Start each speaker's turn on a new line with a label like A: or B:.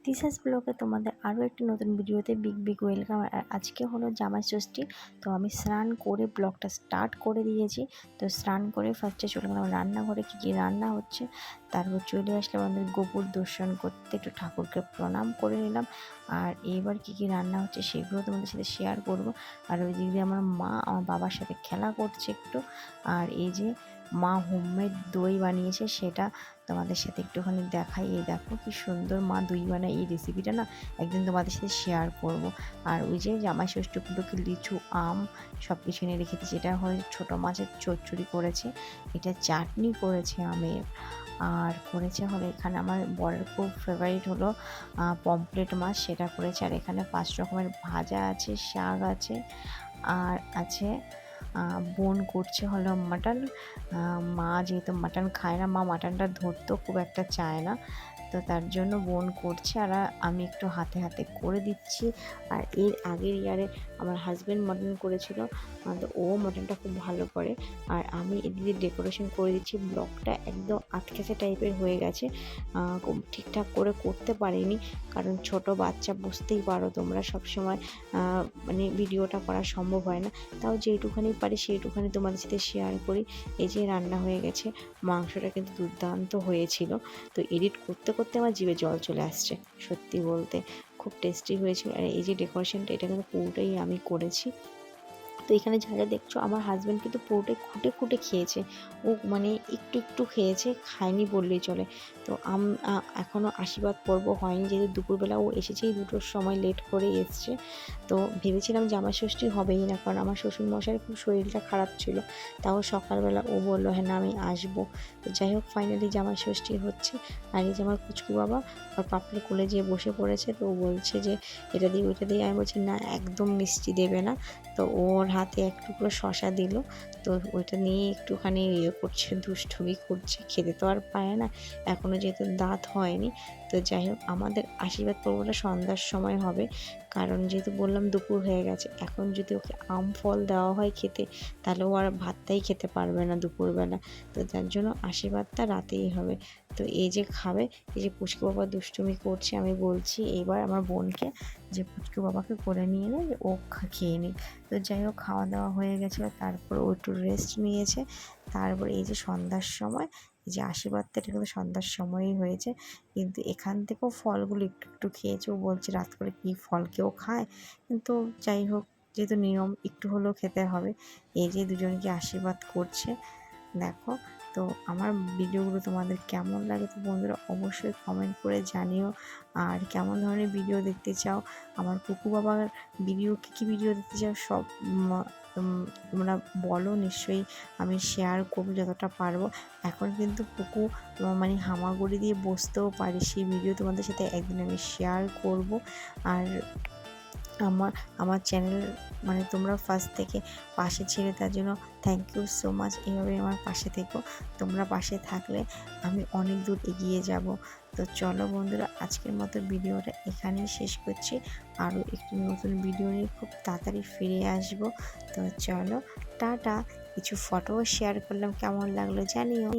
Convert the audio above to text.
A: তিশাস ব্লগে তোমাদের আরও একটি নতুন ভিডিওতে বিগ ওয়েলকাম। আর আজকে হলো জামাই ষষ্ঠী, তো আমি স্নান করে ব্লগটা স্টার্ট করে দিয়েছি। তো স্নান করে ফার্স্টে চলে গেলাম রান্নাঘরে, কী কী রান্না হচ্ছে, তারপর চলে আসলাম আমাদের গোপুর দর্শন করতে, একটু ঠাকুরকে প্রণাম করে নিলাম। আর এইবার কী কী রান্না হচ্ছে সেগুলো তোমাদের সাথে শেয়ার করব। আর ওই দিক দিয়ে আমার মা আমার বাবার সাথে খেলা করছে একটু। আর এই যে মা হোমমেড দই বানিয়েছে, সেটা তোমাদের সাথে একটুখানি দেখাই। এই দেখো কি সুন্দর মা দই বানায়, এই রেসিপিটা না একদিন তোমাদের সাথে শেয়ার করব। আর ওই যে জামাই ষষ্ঠী উপলক্ষে লিচু আম সব কিছু এনে রেখে দিয়েছি। এটা হয় ছোটো মাছের চচ্চড়ি করেছে, এটা চাটনি করেছে আমের, আর করেছে হলো এখানে আমার বরের খুব ফেভারিট হলো পমফ্রেট মাছ, সেটা করেছে। আর এখানে 5 রকমের ভাজা আছে, শাক আছে, আর আছে বোন করছে হলো মাটন। মা যেহেতু মাটন খায় না, মা মাটনটা ধরতেও খুব একটা চায় না, তো তার জন্য বোন করছে আর আমি একটু হাতে হাতে করে দিচ্ছি। আর এর আগের ইয়ারে আমার হাজব্যান্ড মাটন করেছিল, তো ও মাটনটা খুব ভালো করে। আর আমি এদিকে ডেকোরেশন করে দিচ্ছি। ব্লগটা একদম আটকেছে টাইপের হয়ে গেছে, ঠিকঠাক করে করতে পারিনি, কারণ ছোট বাচ্চা, বুঝতেই পারো তোমরা, সবসময় মানে ভিডিওটা করা সম্ভব হয় না। তাও যেইটুখানি পারি সেইটুখানি তোমাদের সাথে শেয়ার করি। এই যে রান্না হয়ে গেছে, মাংসটা কিন্তু দুর্দান্ত হয়েছিল। তো এডিট করতে করতে আমার জিভে জল চলে আসছে, সত্যি বলতে খুব টেস্টি হয়েছিল। আর এই যে ডেকোরেশনটা, এটা কিন্তু পুরোটাই আমি করেছি। তো এখানে যা যা দেখছো, আমার হাজব্যান্ড কিন্তু পুরোটাই খুঁটে খুঁটে খেয়েছে। ও মানে একটু একটু খেয়েছে, খায়নি বললেই চলে। তো এখনও আশীর্বাদ পর্ব হয়নি, যেহেতু দুপুরবেলা ও এসেছে, এই 2টোর সময় লেট করে এসছে। তো ভেবেছিলাম জামাই ষষ্ঠী হবেই না, কারণ আমার শ্বশুরমশাইয়ের খুব শরীরটা খারাপ ছিল। তাও সকালবেলা ও বললো হ্যাঁ না আমি আসবো। তো যাই হোক, ফাইনালি জামাই ষষ্ঠী হচ্ছে। আর এই যে আমার পুচকু বাবা আর পাপড়ি কোলে যেয়ে বসে পড়েছে। তো ও বলছে যে এটা দিয়ে ওইটা দিয়ে, আমি বলছি না একদম মিষ্টি দেবে না। তো ওর হাতে এক টুকরো শশা দিল, তো ওইটা নিয়ে একটুখানি করছে, দুষ্টুমি করছে, খেতে তো আর পায় না এখনও, যেহেতু দাঁত হয়নি। তো যাই হোক, আমাদের আশীর্বাদ পর্বটা সন্ধ্যার সময় হবে, কারণ যেহেতু বললাম দুপুর হয়ে গেছে। এখন যদি ওকে আম ফল দেওয়া হয় খেতে, তাহলে ও আর ভাতটাই খেতে পারবে না দুপুরবেলা। তো তার জন্য আশীর্বাদটা রাতেই হবে। তো এই যে খাবে, এই যে পুচকু বাবা দুষ্টুমি করছে, আমি বলছি এইবার আমার বোনকে যে পুচকু বাবাকে করে নিয়ে নে, ও খেয়ে নিক। তো যাই হোক, খাওয়া দাওয়া হয়ে গেছিলো, তারপর ও একটু রেস্ট নিয়েছে। তারপর এই যে সন্ধ্যার সময়, এই যে আশীর্বাদটা, এটা কিন্তু সন্ধ্যার সময়ই হয়েছে। কিন্তু এখান থেকেও ফলগুলো একটু একটু খেয়েছে। ও বলছে রাত করে কি ফল কেউ খায়, কিন্তু যাই হোক, যেহেতু নিয়ম একটু হলেও খেতে হবে। এই যে দুজনকে আশীর্বাদ করছে, দেখো। তো আমার ভিডিওগুলো তোমাদের কেমন লাগে, তো বন্ধুরা অবশ্যই কমেন্ট করে জানিও। আর কেমন ধরনের ভিডিও দেখতে চাও, আমার কুকু বাবার ভিডিও, কী ভিডিও দেখতে চাও, সব তোমরা বলো, নিশ্চয়ই আমি শেয়ার করবো যতটা পারবো। এখন কিন্তু কুকু মানে হামাগুড়ি দিয়ে বসতেও পারি, সেই ভিডিও তোমাদের সাথে একদিন আমি শেয়ার করব। আর আমার চ্যানেল মানে তোমরা ফার্স্ট থেকে পাশে ছিলে, তার জন্য থ্যাংক ইউ সো মাচ। এইভাবে আমার পাশে থেকো, তোমরা পাশে থাকলে আমি অনেক দূর এগিয়ে যাব। তো চলো বন্ধুরা, আজকের মতো ভিডিওটা এখানেই শেষ করছি। আরও একটি নতুন ভিডিও নিয়ে খুব তাড়াতাড়ি ফিরে আসব। তো চলো, টাটা। কিছু ফটোও শেয়ার করলাম, কেমন লাগলো জানিও।